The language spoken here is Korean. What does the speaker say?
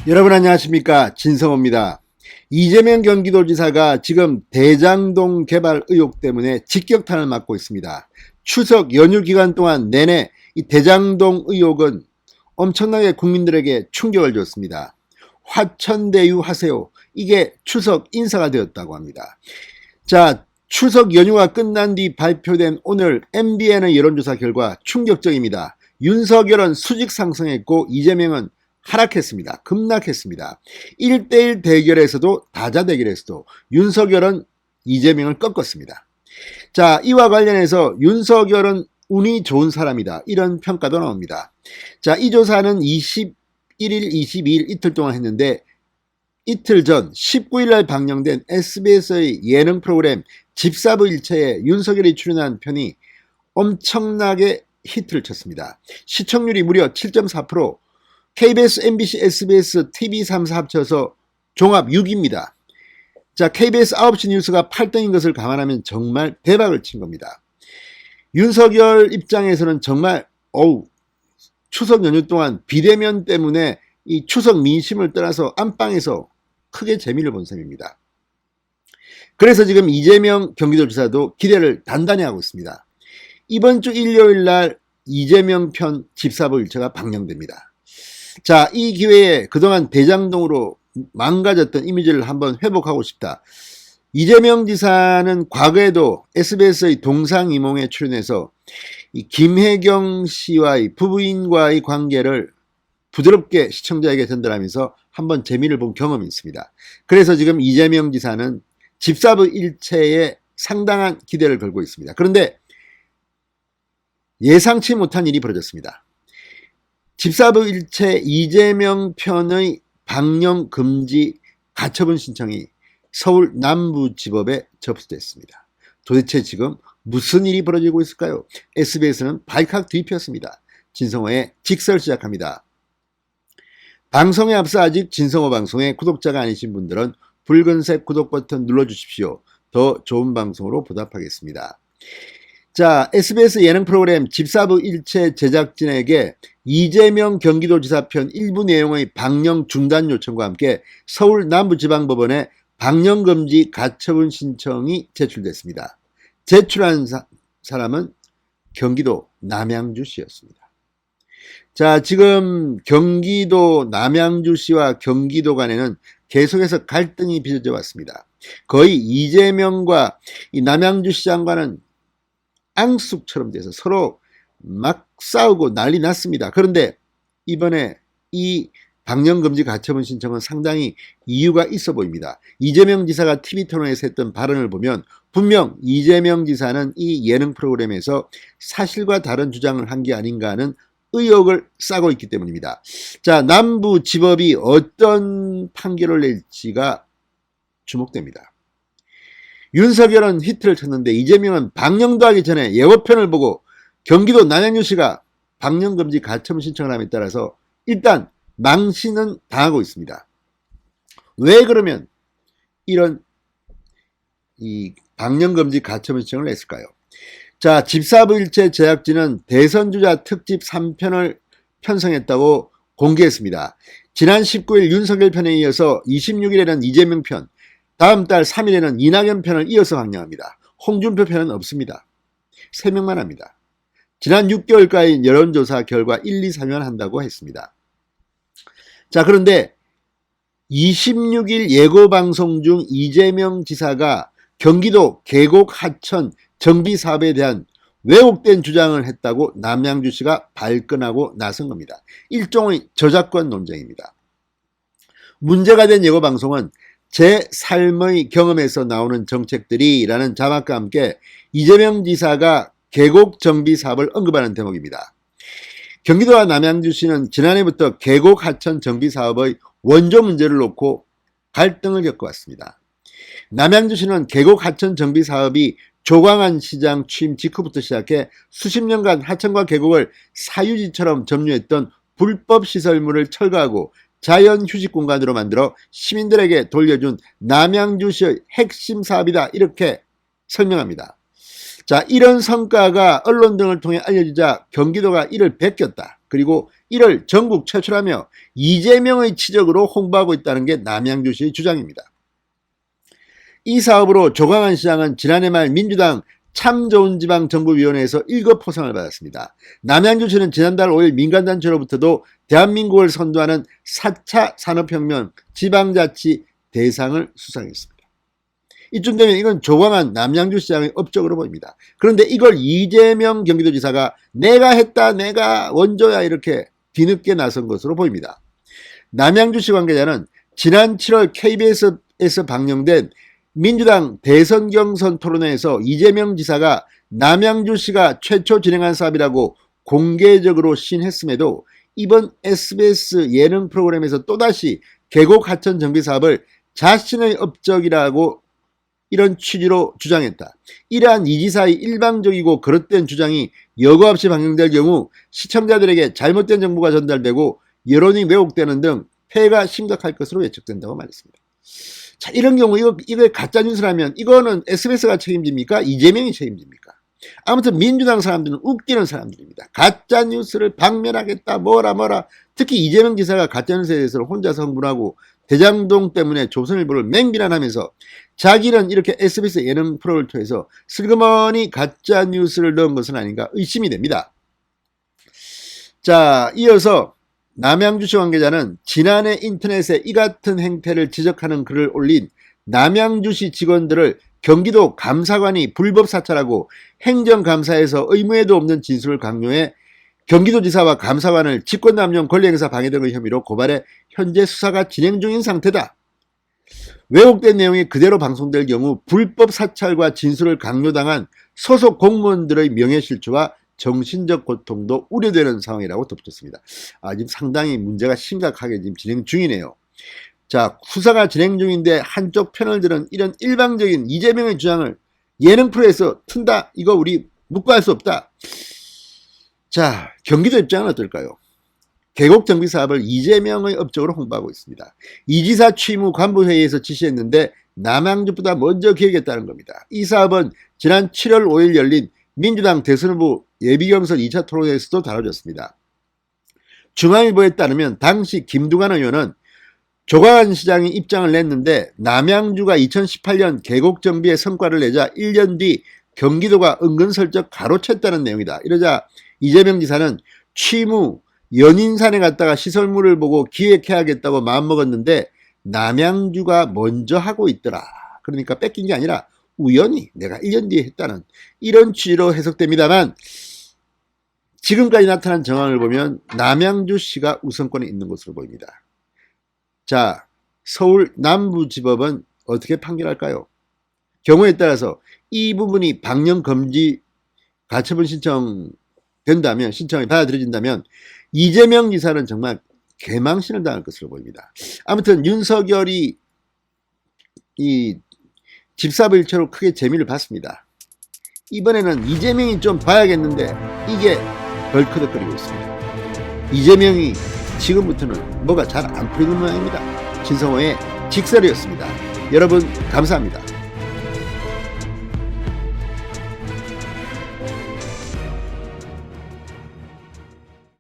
여러분 안녕하십니까, 진성호입니다. 이재명 경기도지사가 지금 대장동 개발 의혹 때문에 직격탄을 맞고 있습니다. 추석 연휴 기간 동안 내내 이 대장동 의혹은 엄청나게 국민들에게 충격을 줬습니다. 화천대유 하세요, 이게 추석 인사가 되었다고 합니다. 자, 추석 연휴가 끝난 뒤 발표된 오늘 MBN의 여론조사 결과 충격적입니다. 윤석열은 수직 상승했고 이재명은 하락했습니다. 급락했습니다. 1대1 대결에서도 다자 대결에서도 윤석열은 이재명을 꺾었습니다. 자, 이와 관련해서 윤석열은 운이 좋은 사람이다, 이런 평가도 나옵니다. 자, 이 조사는 21일, 22일 이틀 동안 했는데 이틀 전 19일 날 방영된 SBS의 예능 프로그램 집사부 일체에 윤석열이 출연한 편이 엄청나게 히트를 쳤습니다. 시청률이 무려 7.4%, KBS, MBC, SBS, TV 3사 합쳐서 종합 6위입니다. 자, KBS 9시 뉴스가 8등인 것을 감안하면 정말 대박을 친 겁니다. 윤석열 입장에서는 정말 추석 연휴 동안 비대면 때문에 이 추석 민심을 떠나서 안방에서 크게 재미를 본 셈입니다. 그래서 지금 이재명 경기도지사도 기대를 단단히 하고 있습니다. 이번 주 일요일 날 이재명 편 집사부 일체가 방영됩니다. 자, 이 기회에 그동안 대장동으로 망가졌던 이미지를 한번 회복하고 싶다. 이재명 지사는 과거에도 SBS의 동상이몽에 출연해서 이 김혜경 씨와의 부부인과의 관계를 부드럽게 시청자에게 전달하면서 한번 재미를 본 경험이 있습니다. 그래서 지금 이재명 지사는 집사부 일체에 상당한 기대를 걸고 있습니다. 그런데 예상치 못한 일이 벌어졌습니다. 집사부 일체 이재명 편의 방영 금지 가처분 신청이 서울 남부지법에 접수됐습니다. 도대체 지금 무슨 일이 벌어지고 있을까요? SBS는 발칵 뒤피었습니다. 진성호의 직설 시작합니다. 방송에 앞서 아직 진성호 방송의 구독자가 아니신 분들은 붉은색 구독 버튼 눌러주십시오. 더 좋은 방송으로 보답하겠습니다. 자, SBS 예능 프로그램 집사부 일체 제작진에게 이재명 경기도지사 편 일부 내용의 방영 중단 요청과 함께 서울 남부지방법원에 방영금지 가처분 신청이 제출됐습니다. 제출한 사람은 경기도 남양주시였습니다. 자, 지금 경기도 남양주시와 경기도 간에는 계속해서 갈등이 빚어져 왔습니다. 거의 이재명과 이 남양주시장과는 앙숙처럼 돼서 서로 막 싸우고 난리 났습니다. 그런데 이번에 이 방영금지 가처분 신청은 상당히 이유가 있어 보입니다. 이재명 지사가 TV토론에서 했던 발언을 보면 분명 이재명 지사는 이 예능 프로그램에서 사실과 다른 주장을 한 게 아닌가 하는 의혹을 싸고 있기 때문입니다. 자, 남부지법이 어떤 판결을 낼지가 주목됩니다. 윤석열은 히트를 쳤는데 이재명은 방영도 하기 전에 예고편을 보고 경기도 남양주시가 방영금지 가처분 신청을 함에 따라서 일단 망신은 당하고 있습니다. 왜 그러면 이런 이 방영금지 가처분 신청을 냈을까요? 자, 집사부 일체 제작진은 대선주자 특집 3편을 편성했다고 공개했습니다. 지난 19일 윤석열 편에 이어서 26일에는 이재명 편, 다음 달 3일에는 이낙연 편을 이어서 방영합니다. 홍준표 편은 없습니다. 3명만 합니다. 지난 6개월가의 여론조사 결과 1, 2, 3년 한다고 했습니다. 자, 그런데 26일 예고방송 중 이재명 지사가 경기도 계곡 하천 정비 사업에 대한 왜곡된 주장을 했다고 남양주시가 발끈하고 나선 겁니다. 일종의 저작권 논쟁입니다. 문제가 된 예고방송은 제 삶의 경험에서 나오는 정책들이 라는 자막과 함께 이재명 지사가 계곡 정비 사업을 언급하는 대목입니다. 경기도와 남양주시는 지난해부터 계곡 하천 정비 사업의 원조 문제를 놓고 갈등을 겪어왔습니다. 남양주시는 계곡 하천 정비 사업이 조광안 시장 취임 직후부터 시작해 수십 년간 하천과 계곡을 사유지처럼 점유했던 불법 시설물을 철거하고 자연 휴식 공간으로 만들어 시민들에게 돌려준 남양주시의 핵심 사업이다, 이렇게 설명합니다. 자, 이런 성과가 언론 등을 통해 알려지자 경기도가 이를 베꼈다. 그리고 이를 전국 최초라며 이재명의 치적으로 홍보하고 있다는 게 남양주시의 주장입니다. 이 사업으로 조광한 시장은 지난해 말 민주당 참좋은지방정부위원회에서 1급 포상을 받았습니다. 남양주시는 지난달 5일 민간단체로부터도 대한민국을 선도하는 4차 산업혁명 지방자치 대상을 수상했습니다. 이쯤 되면 이건 조광한 남양주시장의 업적으로 보입니다. 그런데 이걸 이재명 경기도지사가 내가 했다, 내가 원조야 이렇게 뒤늦게 나선 것으로 보입니다. 남양주시 관계자는 지난 7월 KBS에서 방영된 민주당 대선 경선 토론회에서 이재명 지사가 남양주시가 최초 진행한 사업이라고 공개적으로 시인했음에도 이번 SBS 예능 프로그램에서 또다시 계곡 하천 정비 사업을 자신의 업적이라고 이런 취지로 주장했다. 이러한 이 지사의 일방적이고 거릇된 주장이 여과 없이 방영될 경우 시청자들에게 잘못된 정보가 전달되고 여론이 왜곡되는 등 폐해가 심각할 것으로 예측된다고 말했습니다. 자, 이런 경우 이거 가짜뉴스라면 이거는 SBS가 책임집니까? 이재명이 책임집니까? 아무튼 민주당 사람들은 웃기는 사람들입니다. 가짜뉴스를 박멸하겠다 뭐라 특히 이재명 지사가 가짜뉴스에 대해서는 혼자서 흥분하고 대장동 때문에 조선일보를 맹비난하면서 자기는 이렇게 SBS 예능 프로를 통해서 슬그머니 가짜뉴스를 넣은 것은 아닌가 의심이 됩니다. 자, 이어서 남양주시 관계자는 지난해 인터넷에 이 같은 행태를 지적하는 글을 올린 남양주시 직원들을 경기도 감사관이 불법 사찰하고 행정감사에서 의무에도 없는 진술을 강요해 경기도지사와 감사관을 직권남용 권리행사 방해 등의 혐의로 고발해 현재 수사가 진행 중인 상태다. 왜곡된 내용이 그대로 방송될 경우 불법 사찰과 진술을 강요당한 소속 공무원들의 명예실추와 정신적 고통도 우려되는 상황이라고 덧붙였습니다. 지금 상당히 문제가 심각하게 지금 진행 중이네요. 자, 수사가 진행 중인데 한쪽 편을 들은 이런 일방적인 이재명의 주장을 예능 프로에서 튼다. 이거 우리 묵과할 수 없다. 자, 경기도 입장은 어떨까요? 계곡 정비 사업을 이재명의 업적으로 홍보하고 있습니다. 이 지사 취임 후 간부회의에서 지시했는데 남양주보다 먼저 기획했다는 겁니다. 이 사업은 지난 7월 5일 열린 민주당 대선 후보 예비경선 2차 토론회에서도 다뤄졌습니다. 중앙일보에 따르면 당시 김두관 의원은 조광한 시장이 입장을 냈는데 남양주가 2018년 계곡 정비의 성과를 내자 1년 뒤 경기도가 은근슬쩍 가로챘다는 내용이다. 이러자 이재명 지사는 취임 후 연인산에 갔다가 시설물을 보고 기획해야겠다고 마음먹었는데 남양주가 먼저 하고 있더라. 그러니까 뺏긴 게 아니라 우연히 내가 1년 뒤에 했다는 이런 취지로 해석됩니다만 지금까지 나타난 정황을 보면 남양주시가 우선권에 있는 것으로 보입니다. 자, 서울 남부지법은 어떻게 판결할까요? 경우에 따라서 이 부분이 방영금지 가처분 신청된다면, 신청이 받아들여진다면 이재명 지사는 정말 개망신을 당할 것으로 보입니다. 아무튼 윤석열이 이 집사부 일체로 크게 재미를 봤습니다. 이번에는 이재명이 좀 봐야겠는데 이게 벌크덕거리고 있습니다. 이재명이 지금부터는 뭐가 잘 안 풀리는 모양입니다. 진성호의 직설이었습니다. 여러분 감사합니다.